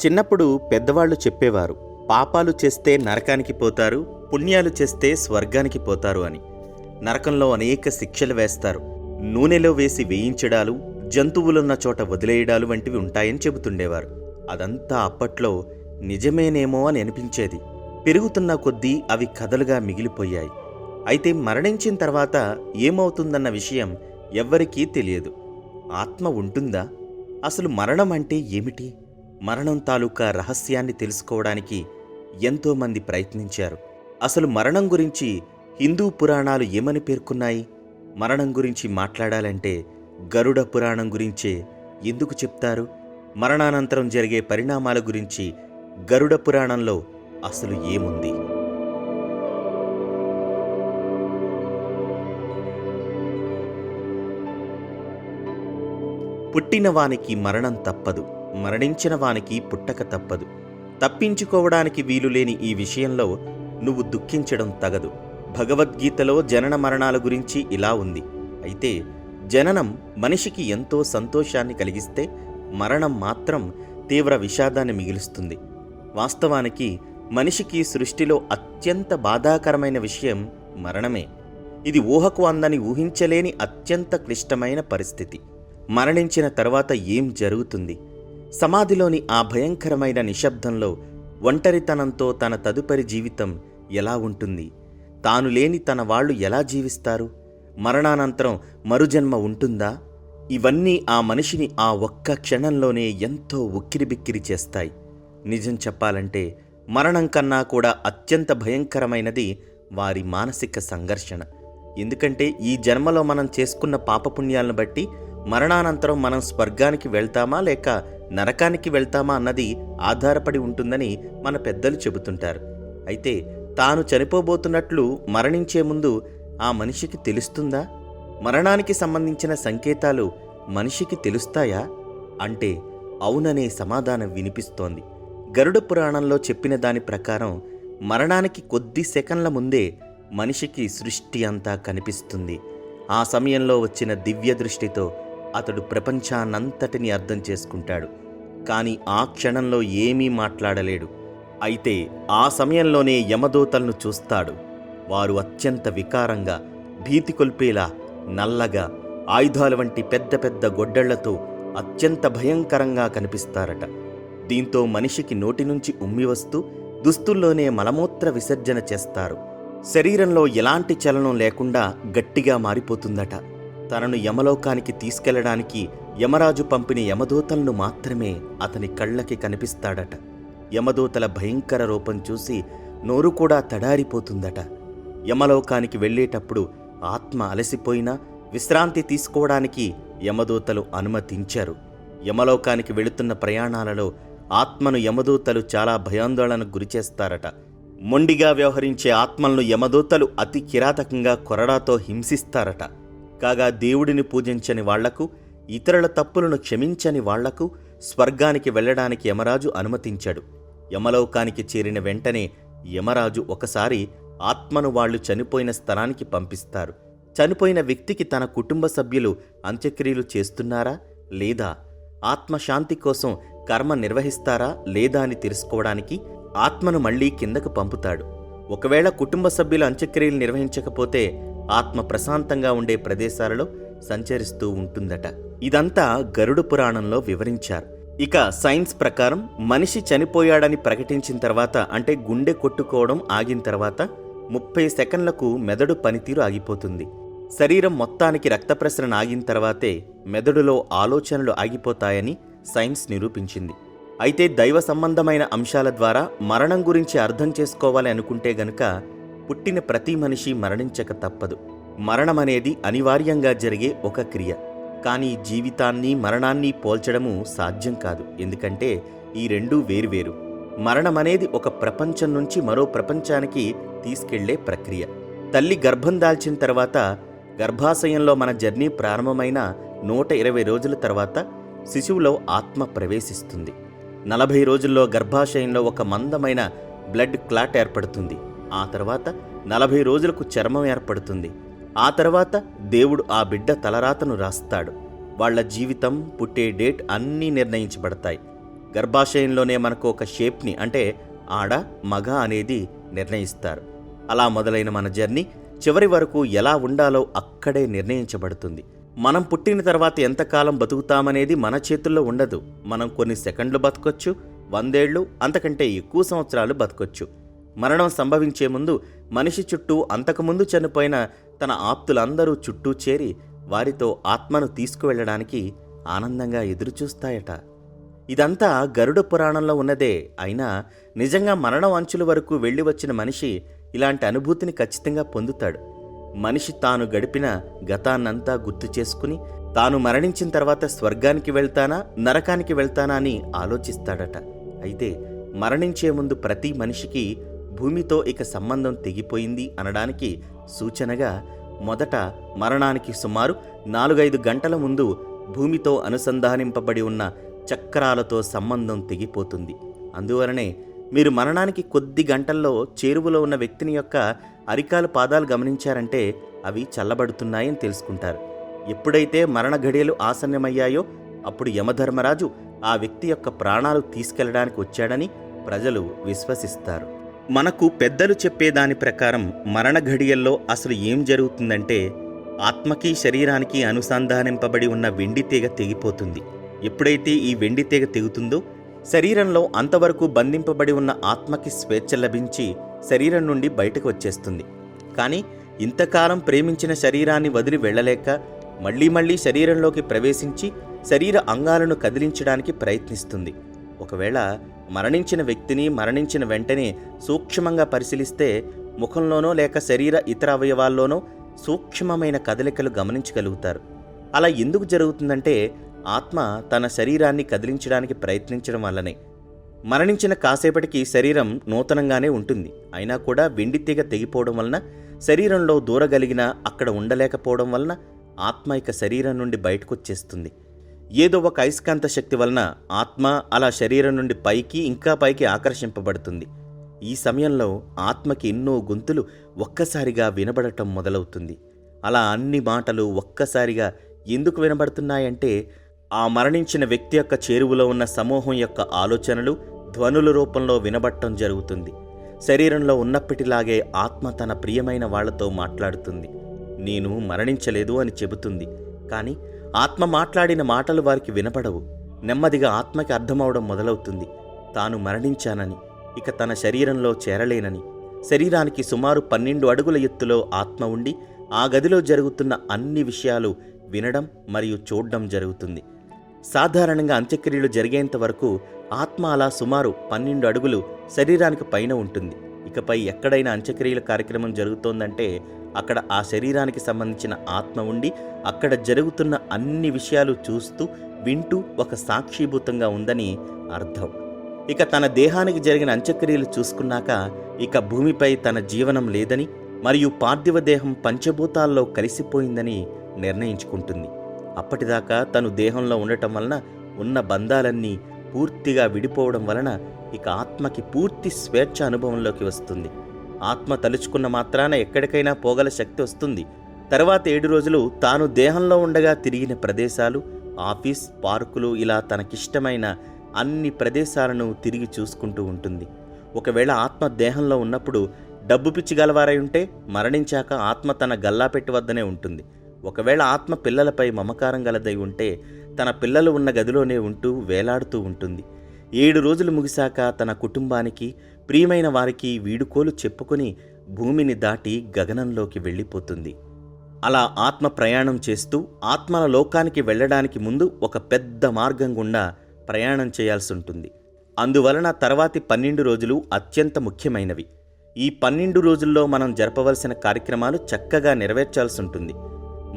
చిన్నప్పుడు పెద్దవాళ్ళు చెప్పేవారు, పాపాలు చేస్తే నరకానికి పోతారు, పుణ్యాలు చేస్తే స్వర్గానికి పోతారు అని. నరకంలో అనేక శిక్షలు వేస్తారు, నూనెలో వేసి వేయించడాలు, జంతువులున్న చోట వదిలేయడాలు వంటివి ఉంటాయని చెబుతుండేవారు. అదంతా అప్పట్లో నిజమేనేమో అని అనిపించేది. పెరుగుతున్న కొద్దీ అవి కథలుగా మిగిలిపోయాయి. అయితే మరణించిన తర్వాత ఏమవుతుందన్న విషయం ఎవ్వరికీ తెలియదు. ఆత్మ ఉంటుందా? అసలు మరణం అంటే ఏమిటి? మరణం తాలూకా రహస్యాన్ని తెలుసుకోవడానికి ఎంతోమంది ప్రయత్నించారు. అసలు మరణం గురించి హిందూ పురాణాలు ఏమని పేర్కొన్నాయి? మరణం గురించి మాట్లాడాలంటే గరుడ పురాణం గురించే ఎందుకు చెప్తారు? మరణానంతరం జరిగే పరిణామాల గురించి గరుడ పురాణంలో అసలు ఏముంది? పుట్టిన వానికి మరణం తప్పదు, మరణించిన వానికి పుట్టక తప్పదు. తప్పించుకోవడానికి వీలులేని ఈ విషయంలో నువ్వు దుఃఖించడం తగదు. భగవద్గీతలో జనన మరణాల గురించి ఇలా ఉంది. అయితే జననం మనిషికి ఎంతో సంతోషాన్ని కలిగిస్తే మరణం మాత్రం తీవ్ర విషాదాన్ని మిగిలుస్తుంది. వాస్తవానికి మనిషికి సృష్టిలో అత్యంత బాధాకరమైన విషయం మరణమే. ఇది ఊహకు అందని, ఊహించలేని అత్యంత క్లిష్టమైన పరిస్థితి. మరణించిన తర్వాత ఏం జరుగుతుంది? సమాధిలోని ఆ భయంకరమైన నిశ్శబ్దంలో ఒంటరితనంతో తన తదుపరి జీవితం ఎలా ఉంటుంది? తాను లేని తన వాళ్ళు ఎలా జీవిస్తారు? మరణానంతరం మరుజన్మ ఉంటుందా? ఇవన్నీ ఆ మనిషిని ఆ ఒక్క క్షణంలోనే ఎంతో ఉక్కిరిబిక్కిరి చేస్తాయి. నిజం చెప్పాలంటే మరణం కన్నా కూడా అత్యంత భయంకరమైనది వారి మానసిక సంఘర్షణ. ఎందుకంటే ఈ జన్మలో మనం చేసుకున్న పాపపుణ్యాలను బట్టి మరణానంతరం మనం స్వర్గానికి వెళ్తామా లేక నరకానికి వెళ్తామా అన్నది ఆధారపడి ఉంటుందని మన పెద్దలు చెబుతుంటారు. అయితే తాను చనిపోబోతున్నట్లు మరణించే ముందు ఆ మనిషికి తెలుస్తుందా? మరణానికి సంబంధించిన సంకేతాలు మనిషికి తెలుస్తాయా అంటే అవుననే సమాధానం వినిపిస్తోంది. గరుడ పురాణంలో చెప్పిన దాని ప్రకారం మరణానికి కొద్ది సెకన్ల ముందే మనిషికి సృష్టి అంతా కనిపిస్తుంది. ఆ సమయంలో వచ్చిన దివ్య దృష్టితో అతడు ప్రపంచాన్నంతటిని అర్థం చేసుకుంటాడు. కానీ ఆ క్షణంలో ఏమీ మాట్లాడలేడు. అయితే ఆ సమయంలోనే యమదూతలను చూస్తాడు. వారు అత్యంత వికారంగా, భీతి కొల్పేలా నల్లగా, ఆయుధాల వంటి పెద్ద పెద్ద గొడ్డళ్లతో అత్యంత భయంకరంగా కనిపిస్తారట. దీంతో మనిషికి నోటి నుంచి ఉమ్మి వస్తూ దుస్తుల్లోనే మలమూత్ర విసర్జన చేస్తారు. శరీరంలో ఎలాంటి చలనం లేకుండా గట్టిగా మారిపోతుందట. తనను యమలోకానికి తీసుకెళ్లడానికి యమరాజు పంపిన యమదూతలను మాత్రమే అతని కళ్ళకి కనిపిస్తాడట. యమదూతల భయంకర రూపం చూసి నోరు కూడా తడారిపోతుందట. యమలోకానికి వెళ్లేటప్పుడు ఆత్మ అలసిపోయినా విశ్రాంతి తీసుకోవడానికి యమదూతలు అనుమతించారు. యమలోకానికి వెళుతున్న ప్రయాణాలలో ఆత్మను యమదూతలు చాలా భయాందోళనకు గురిచేస్తారట. మొండిగా వ్యవహరించే ఆత్మలను యమదూతలు అతి కిరాతకంగా కొరడాతో హింసిస్తారట. కాగా దేవుడిని పూజించని వాళ్లకు, ఇతరుల తప్పులను క్షమించని వాళ్లకు స్వర్గానికి వెళ్లడానికి యమరాజు అనుమతించాడు. యమలోకానికి చేరిన వెంటనే యమరాజు ఒకసారి ఆత్మను వాళ్లు చనిపోయిన స్థలానికి పంపిస్తారు. చనిపోయిన వ్యక్తికి తన కుటుంబ సభ్యులు అంత్యక్రియలు చేస్తున్నారా లేదా, ఆత్మశాంతి కోసం కర్మ నిర్వహిస్తారా లేదా అని తెలుసుకోవడానికి ఆత్మను మళ్లీ కిందకు పంపుతాడు. ఒకవేళ కుటుంబ సభ్యులు అంత్యక్రియలు నిర్వహించకపోతే ఆత్మ ప్రశాంతంగా ఉండే ప్రదేశాలలో సంచరిస్తూ ఉంటుందట. ఇదంతా గరుడ పురాణంలో వివరించారు. ఇక సైన్స్ ప్రకారం మనిషి చనిపోయాడని ప్రకటించిన తర్వాత, అంటే గుండె కొట్టుకోవడం ఆగిన తర్వాత 30 సెకండ్లకు మెదడు పనితీరు ఆగిపోతుంది. శరీరం మొత్తానికి రక్త ప్రసరణ ఆగిన తర్వాతే మెదడులో ఆలోచనలు ఆగిపోతాయని సైన్స్ నిరూపించింది. అయితే దైవ సంబంధమైన అంశాల ద్వారా మరణం గురించి అర్థం చేసుకోవాలి అనుకుంటే గనుక పుట్టిన ప్రతి మనిషి మరణించక తప్పదు. మరణమనేది అనివార్యంగా జరిగే ఒక క్రియ. కానీ జీవితాన్ని మరణాన్ని పోల్చడము సాధ్యం కాదు. ఎందుకంటే ఈ రెండూ వేరువేరు. మరణమనేది ఒక ప్రపంచం నుంచి మరో ప్రపంచానికి తీసుకెళ్లే ప్రక్రియ. తల్లి గర్భం దాల్చిన తర్వాత, గర్భాశయంలో మన జర్నీ ప్రారంభమైన 120 రోజుల తర్వాత శిశువులో ఆత్మ ప్రవేశిస్తుంది. 40 రోజుల్లో గర్భాశయంలో ఒక మందమైన బ్లడ్ క్లాట్ ఏర్పడుతుంది. ఆ తర్వాత 40 రోజులకు చర్మం ఏర్పడుతుంది. ఆ తర్వాత దేవుడు ఆ బిడ్డ తలరాతను రాస్తాడు. వాళ్ల జీవితం, పుట్టే డేట్ అన్నీ నిర్ణయించబడతాయి. గర్భాశయంలోనే మనకు ఒక షేప్ని అంటే ఆడ మగ అనేది నిర్ణయిస్తారు. అలా మొదలైన మన జర్నీ చివరి వరకు ఎలా ఉండాలో అక్కడే నిర్ణయించబడుతుంది. మనం పుట్టిన తర్వాత ఎంతకాలం బతుకుతామనేది మన చేతుల్లో ఉండదు. మనం కొన్ని సెకండ్లు బతకొచ్చు, 100 ఏళ్ళు, అంతకంటే ఎక్కువ సంవత్సరాలు బతకొచ్చు. మరణం సంభవించే ముందు మనిషి చుట్టూ అంతకుముందు చనిపోయిన తన ఆప్తులందరూ చుట్టూ చేరి వారితో ఆత్మను తీసుకువెళ్లడానికి ఆనందంగా ఎదురుచూస్తాయట. ఇదంతా గరుడ పురాణంలో ఉన్నదే. అయినా నిజంగా మరణం అంచుల వరకు వెళ్ళి వచ్చిన మనిషి ఇలాంటి అనుభూతిని ఖచ్చితంగా పొందుతాడు. మనిషి తాను గడిపిన గతాన్నంతా గుర్తు చేసుకుని తాను మరణించిన తర్వాత స్వర్గానికి వెళ్తానా నరకానికి వెళ్తానా అని ఆలోచిస్తాడట. అయితే మరణించే ముందు ప్రతి మనిషికి భూమితో ఇక సంబంధం తెగిపోయింది అనడానికి సూచనగా మొదట మరణానికి సుమారు 4-5 గంటల ముందు భూమితో అనుసంధానింపబడి ఉన్న చక్రాలతో సంబంధం తెగిపోతుంది. అందువలనే మీరు మరణానికి కొద్ది గంటల్లో చేరువలో ఉన్న వ్యక్తిని యొక్క అరికాలు పాదాలు గమనించారంటే అవి చల్లబడుతున్నాయని తెలుసుకుంటారు. ఎప్పుడైతే మరణ ఘడియలు ఆసన్నమయ్యాయో అప్పుడు యమధర్మరాజు ఆ వ్యక్తి యొక్క ప్రాణాలు తీసుకెళ్లడానికి వచ్చాడని ప్రజలు విశ్వసిస్తారు. మనకు పెద్దలు చెప్పేదాని ప్రకారం మరణ ఘడియల్లో అసలు ఏం జరుగుతుందంటే ఆత్మకి శరీరానికి అనుసంధానింపబడి ఉన్న వెండి తీగ తెగిపోతుంది. ఎప్పుడైతే ఈ వెండి తీగ తెగుతుందో శరీరంలో అంతవరకు బంధింపబడి ఉన్న ఆత్మకి స్వేచ్ఛ లభించి శరీరం నుండి బయటకు వచ్చేస్తుంది. కానీ ఇంతకాలం ప్రేమించిన శరీరాన్ని వదిలి వెళ్ళలేక మళ్లీ శరీరంలోకి ప్రవేశించి శరీర అంగాలను కదిలించడానికి ప్రయత్నిస్తుంది. ఒకవేళ మరణించిన వ్యక్తిని మరణించిన వెంటనే సూక్ష్మంగా పరిశీలిస్తే ముఖంలోనో లేక శరీర ఇతర అవయవాల్లోనో సూక్ష్మమైన కదలికలు గమనించగలుగుతారు. అలా ఎందుకు జరుగుతుందంటే ఆత్మ తన శరీరాన్ని కదిలించడానికి ప్రయత్నించడం వల్లనే. మరణించిన కాసేపటికి శరీరం నూతనంగానే ఉంటుంది. అయినా కూడా వెండి తీగ తెగిపోవడం వలన శరీరంలో దూరగలిగిన అక్కడ ఉండలేకపోవడం వలన ఆత్మ ఇక శరీరం నుండి బయటకొచ్చేస్తుంది. ఏదో ఒక అయస్కాంత శక్తి వలన ఆత్మ అలా శరీరం నుండి పైకి ఇంకా పైకి ఆకర్షింపబడుతుంది. ఈ సమయంలో ఆత్మకి ఎన్నో గొంతులు ఒక్కసారిగా వినబడటం మొదలవుతుంది. అలా అన్ని మాటలు ఒక్కసారిగా ఎందుకు వినబడుతున్నాయంటే ఆ మరణించిన వ్యక్తి యొక్క చేరువలో ఉన్న సమూహం యొక్క ఆలోచనలు ధ్వనుల రూపంలో వినబడటం జరుగుతుంది. శరీరంలో ఉన్నప్పటిలాగే ఆత్మ తన ప్రియమైన వాళ్లతో మాట్లాడుతుంది. నేను మరణించలేదు అని చెబుతుంది. కానీ ఆత్మ మాట్లాడిన మాటలు వారికి వినపడవు. నెమ్మదిగా ఆత్మకి అర్థమవడం మొదలవుతుంది తాను మరణించానని, ఇక తన శరీరంలో చేరలేనని. శరీరానికి సుమారు 12 అడుగుల ఎత్తులో ఆత్మ ఉండి ఆ గదిలో జరుగుతున్న అన్ని విషయాలు వినడం మరియు చూడడం జరుగుతుంది. సాధారణంగా అంత్యక్రియలు జరిగేంత వరకు ఆత్మ అలా సుమారు 12 అడుగులు శరీరానికి పైన ఉంటుంది. ఇకపై ఎక్కడైనా అంత్యక్రియల కార్యక్రమం జరుగుతోందంటే అక్కడ ఆ శరీరానికి సంబంధించిన ఆత్మ ఉండి అక్కడ జరుగుతున్న అన్ని విషయాలు చూస్తూ వింటూ ఒక సాక్షిభూతంగా ఉందని అర్థం. ఇక తన దేహానికి జరిగిన అంత్యక్రియలు చూసుకున్నాక ఇక భూమిపై తన జీవనం లేదని మరియు పార్థివ దేహం పంచభూతాల్లో కలిసిపోయిందని నిర్ణయించుకుంటుంది. అప్పటిదాకా తను దేహంలో ఉండటం వలన ఉన్న బంధాలన్నీ పూర్తిగా విడిపోవడం వలన ఇక ఆత్మకి పూర్తి స్వేచ్ఛ అనుభవంలోకి వస్తుంది. ఆత్మ తలుచుకున్న మాత్రాన ఎక్కడికైనా పోగల శక్తి వస్తుంది. తర్వాత 7 రోజులు తాను దేహంలో ఉండగా తిరిగిన ప్రదేశాలు, ఆఫీస్, పార్కులు ఇలా తనకిష్టమైన అన్ని ప్రదేశాలను తిరిగి చూసుకుంటూ ఉంటుంది. ఒకవేళ ఆత్మ దేహంలో ఉన్నప్పుడు డబ్బు పిచ్చి గలవారై ఉంటే మరణించాక ఆత్మ తన గల్లాపెట్టి వద్దనే ఉంటుంది. ఒకవేళ ఆత్మ పిల్లలపై మమకారం గలదై ఉంటే తన పిల్లలు ఉన్న గదిలోనే ఉంటూ వేలాడుతూ ఉంటుంది. 7 రోజులు ముగిశాక తన కుటుంబానికి, ప్రియమైన వారికి వీడుకోలు చెప్పుకొని భూమిని దాటి గగనంలోకి వెళ్ళిపోతుంది. అలా ఆత్మ ప్రయాణం చేస్తూ ఆత్మల లోకానికి వెళ్ళడానికి ముందు ఒక పెద్ద మార్గం గుండా ప్రయాణం చేయాల్సి ఉంటుంది. అందువలన తర్వాతి 12 రోజులు అత్యంత ముఖ్యమైనవి. ఈ 12 రోజుల్లో మనం జరపవలసిన కార్యక్రమాలు చక్కగా నెరవేర్చాల్సి ఉంటుంది.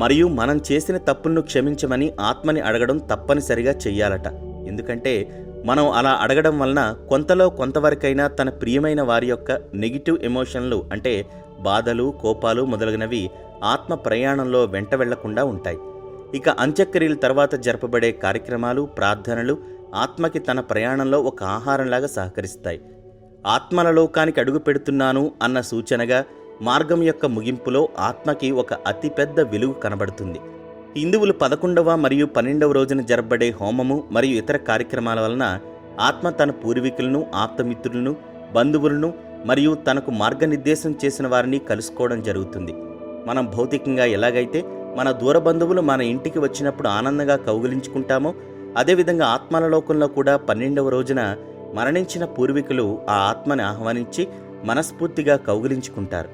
మరియు మనం చేసిన తప్పులను క్షమించమని ఆత్మని అడగడం తప్పనిసరిగా చెయ్యాలట. ఎందుకంటే మనం అలా అడగడం వలన కొంతలో కొంతవరకైనా తన ప్రియమైన వారి యొక్క నెగిటివ్ ఎమోషన్లు అంటే బాధలు, కోపాలు మొదలగునవి ఆత్మ ప్రయాణంలో వెంట వెళ్లకుండా ఉంటాయి. ఇక అంత్యక్రియల తర్వాత జరపబడే కార్యక్రమాలు, ప్రార్థనలు ఆత్మకి తన ప్రయాణంలో ఒక ఆహారంలాగా సహకరిస్తాయి. ఆత్మల లోకానికి అడుగు పెడుతున్నాను అన్న సూచనగా మార్గం యొక్క ముగింపులో ఆత్మకి ఒక అతిపెద్ద వెలుగు కనబడుతుంది. హిందువులు 11వ మరియు 12వ రోజున జరపబడే హోమము మరియు ఇతర కార్యక్రమాల వలన ఆత్మ తన పూర్వీకులను, ఆప్తమిత్రులను, బంధువులను మరియు తనకు మార్గనిర్దేశం చేసిన వారిని కలుసుకోవడం జరుగుతుంది. మనం భౌతికంగా ఎలాగైతే మన దూర బంధువులు మన ఇంటికి వచ్చినప్పుడు ఆనందంగా కౌగిలించుకుంటామో, అదేవిధంగా ఆత్మల లోకంలో కూడా 12వ రోజున మరణించిన పూర్వీకులు ఆ ఆత్మని ఆహ్వానించి మనస్ఫూర్తిగా కౌగిలించుకుంటారు.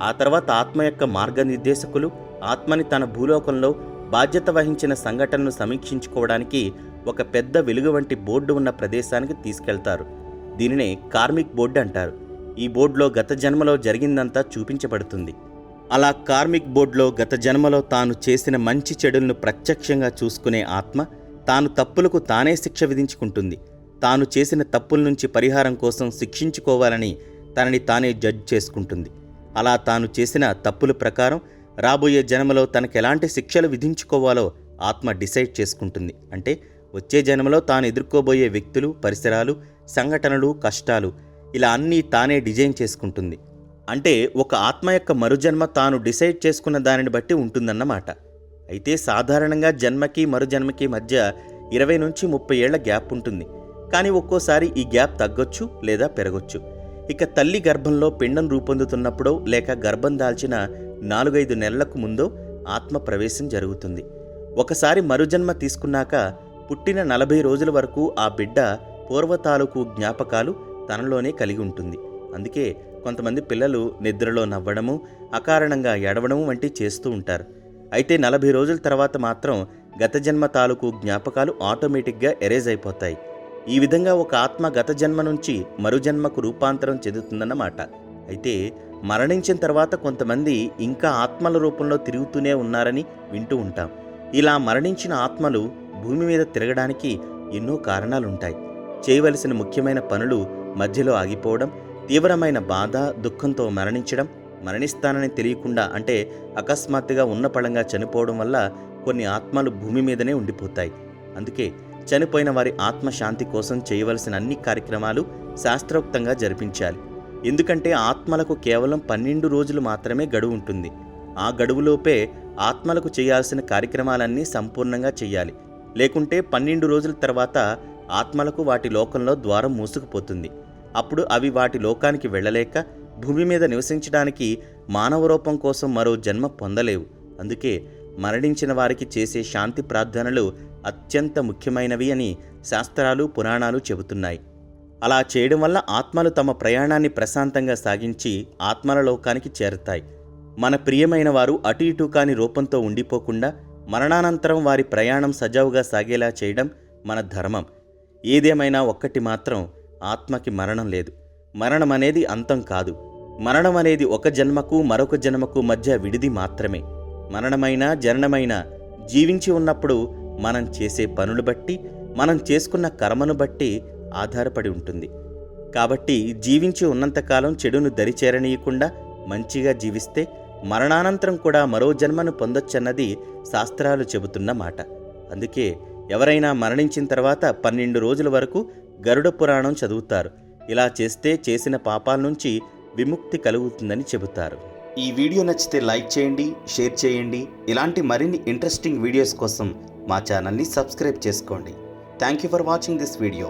ఆ తర్వాత ఆత్మ యొక్క మార్గనిర్దేశకులు ఆత్మని తన భూలోకంలో బాధ్యత వహించిన సంఘటనను సమీక్షించుకోవడానికి ఒక పెద్ద వెలుగు వంటి బోర్డు ఉన్న ప్రదేశానికి తీసుకెళ్తారు. దీనినే కార్మిక్ బోర్డు అంటారు. ఈ బోర్డులో గత జన్మలో జరిగిందంతా చూపించబడుతుంది. అలా కార్మిక్ బోర్డులో గత జన్మలో తాను చేసిన మంచి చెడులను ప్రత్యక్షంగా చూసుకునే ఆత్మ తాను తప్పులకు తానే శిక్ష విధించుకుంటుంది. తాను చేసిన తప్పుల నుంచి పరిహారం కోసం శిక్షించుకోవాలని తనని తానే జడ్జ్ చేసుకుంటుంది. అలా తాను చేసిన తప్పుల ప్రకారం రాబోయే జన్మలో తనకెలాంటి శిక్షలు విధించుకోవాలో ఆత్మ డిసైడ్ చేసుకుంటుంది. అంటే వచ్చే జన్మలో తాను ఎదుర్కోబోయే వ్యక్తులు, పరిసరాలు, సంఘటనలు, కష్టాలు ఇలా అన్నీ తానే డిజైన్ చేసుకుంటుంది. అంటే ఒక ఆత్మ యొక్క మరుజన్మ తాను డిసైడ్ చేసుకున్న దానిని బట్టి ఉంటుందన్నమాట. అయితే సాధారణంగా జన్మకి మరుజన్మకి మధ్య 20 నుంచి 30 ఏళ్ల గ్యాప్ ఉంటుంది. కానీ ఒక్కోసారి ఈ గ్యాప్ తగ్గొచ్చు లేదా పెరగొచ్చు. ఇక తల్లి గర్భంలో పిండం రూపొందుతున్నప్పుడో లేక గర్భం దాల్చిన 4-5 నెలలకు ముందో ఆత్మ ప్రవేశం జరుగుతుంది. ఒకసారి మరుజన్మ తీసుకున్నాక పుట్టిన 40 రోజుల వరకు ఆ బిడ్డ పూర్వతాలూకు జ్ఞాపకాలు తనలోనే కలిగి ఉంటుంది. అందుకే కొంతమంది పిల్లలు నిద్రలో నవ్వడము, అకారణంగా ఏడవడం వంటి చేస్తూ ఉంటారు. అయితే 40 రోజుల తర్వాత మాత్రం గత జన్మ తాలూకు జ్ఞాపకాలు ఆటోమేటిక్గా ఎరేజ్ అయిపోతాయి. ఈ విధంగా ఒక ఆత్మ గత జన్మ నుంచి మరుజన్మకు రూపాంతరం చెందుతుందన్నమాట. అయితే మరణించిన తర్వాత కొంతమంది ఇంకా ఆత్మల రూపంలో తిరుగుతూనే ఉన్నారని వింటూ ఉంటాం. ఇలా మరణించిన ఆత్మలు భూమి మీద తిరగడానికి ఎన్నో కారణాలుంటాయి. చేయవలసిన ముఖ్యమైన పనులు మధ్యలో ఆగిపోవడం, తీవ్రమైన బాధ, దుఃఖంతో మరణించడం, మరణిస్తానని తెలియకుండా అంటే అకస్మాత్తుగా ఉన్నపళంగా చనిపోవడం వల్ల కొన్ని ఆత్మలు భూమి మీదనే ఉండిపోతాయి. అందుకే చనిపోయిన వారి ఆత్మశాంతి కోసం చేయవలసిన అన్ని కార్యక్రమాలు శాస్త్రోక్తంగా జరిపించాలి. ఎందుకంటే ఆత్మలకు కేవలం 12 రోజులు మాత్రమే గడువు ఉంటుంది. ఆ గడువులోపే ఆత్మలకు చేయాల్సిన కార్యక్రమాలన్నీ సంపూర్ణంగా చేయాలి. లేకుంటే 12 రోజుల తర్వాత ఆత్మలకు వాటి లోకంలో ద్వారం మూసుకుపోతుంది. అప్పుడు అవి వాటి లోకానికి వెళ్ళలేక భూమి మీద నివసించడానికి మానవ రూపం కోసం మరో జన్మ పొందలేవు. అందుకే మరణించిన వారికి చేసే శాంతి ప్రార్థనలు అత్యంత ముఖ్యమైనవి అని శాస్త్రాలు, పురాణాలు చెబుతున్నాయి. అలా చేయడం వల్ల ఆత్మలు తమ ప్రయాణాన్ని ప్రశాంతంగా సాగించి ఆత్మల లోకానికి చేరుతాయి. మన ప్రియమైన వారు అటు ఇటు కాని రూపంతో ఉండిపోకుండా మరణానంతరం వారి ప్రయాణం సజావుగా సాగేలా చేయడం మన ధర్మం. ఏదేమైనా ఒక్కటి మాత్రం, ఆత్మకి మరణం లేదు. మరణం అనేది అంతం కాదు. మరణం అనేది ఒక జన్మకు మరొక జన్మకు మధ్య విడిది మాత్రమే. మరణమైనా జననమైనా జీవించి ఉన్నప్పుడు మనం చేసే పనులు బట్టి, మనం చేసుకున్న కర్మను బట్టి ఆధారపడి ఉంటుంది. కాబట్టి జీవించి ఉన్నంతకాలం చెడును దరిచేరనీయకుండా మంచిగా జీవిస్తే మరణానంతరం కూడా మరో జన్మను పొందొచ్చన్నది శాస్త్రాలు చెబుతున్న మాట. అందుకే ఎవరైనా మరణించిన తర్వాత 12 రోజుల వరకు గరుడ పురాణం చదువుతారు. ఇలా చేస్తే చేసిన పాపాల నుంచి విముక్తి కలుగుతుందని చెబుతారు. ఈ వీడియో నచ్చితే లైక్ చేయండి, షేర్ చేయండి. ఇలాంటి మరిన్ని ఇంట్రెస్టింగ్ వీడియోస్ కోసం మా ఛానల్ని సబ్స్క్రైబ్ చేసుకోండి. Thank you for watching this video.